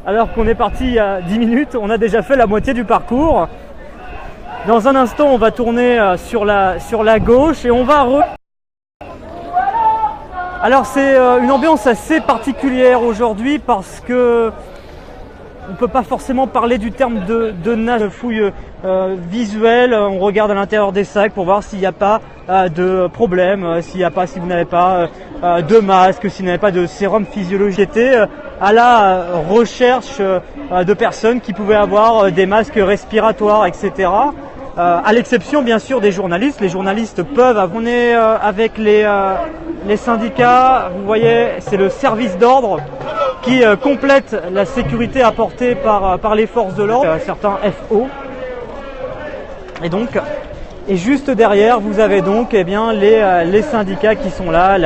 Alors qu'on est parti il y a 10 minutes, on a déjà fait la moitié du parcours. Dans un instant, on va tourner sur la gauche et on va Alors c'est une ambiance assez particulière aujourd'hui parce que on ne peut pas forcément parler du terme de nage fouille visuelle. On regarde à l'intérieur des sacs pour voir s'il n'y a pas de problème, si vous n'avez pas de masque, si vous n'avez pas de sérum physiologique. J'étais à la recherche de personnes qui pouvaient avoir des masques respiratoires, etc. À l'exception bien sûr des journalistes. Les journalistes peuvent. On est avec les syndicats. Vous voyez, c'est le service d'ordre qui complète la sécurité apportée par les forces de l'ordre, certains FO. Et juste derrière, vous avez donc les syndicats qui sont là,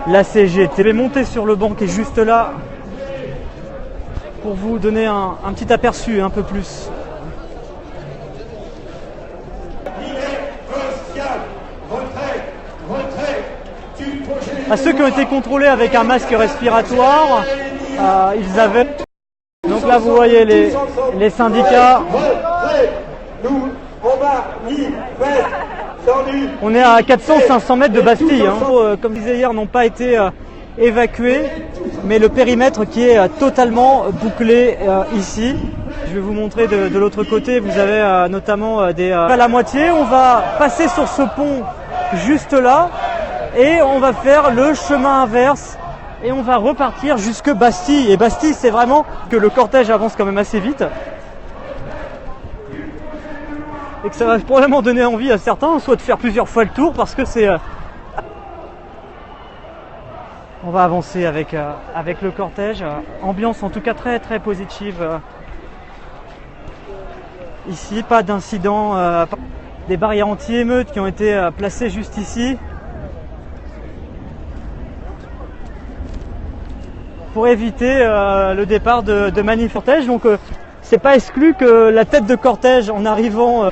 la CGT. Je vais monter sur le banc qui est juste là pour vous donner un petit aperçu un peu plus. À ceux qui ont été contrôlés avec un masque respiratoire, ils avaient... Donc là vous voyez les syndicats. On est à 400-500 mètres de Bastille. Comme je disais hier, n'ont pas été évacués, mais le périmètre qui est totalement bouclé ici. Je vais vous montrer de l'autre côté, vous avez notamment à la moitié. On va passer sur ce pont juste là et on va faire le chemin inverse et on va repartir jusque Bastille. Et Bastille, c'est vraiment que le cortège avance quand même assez vite et que ça va probablement donner envie à certains soit de faire plusieurs fois le tour parce que c'est... On va avancer avec le cortège. Ambiance en tout cas très très positive. Ici, pas d'incident, des barrières anti-émeutes qui ont été placées juste ici. Pour éviter le départ de manifestants. Donc c'est pas exclu que la tête de cortège en arrivant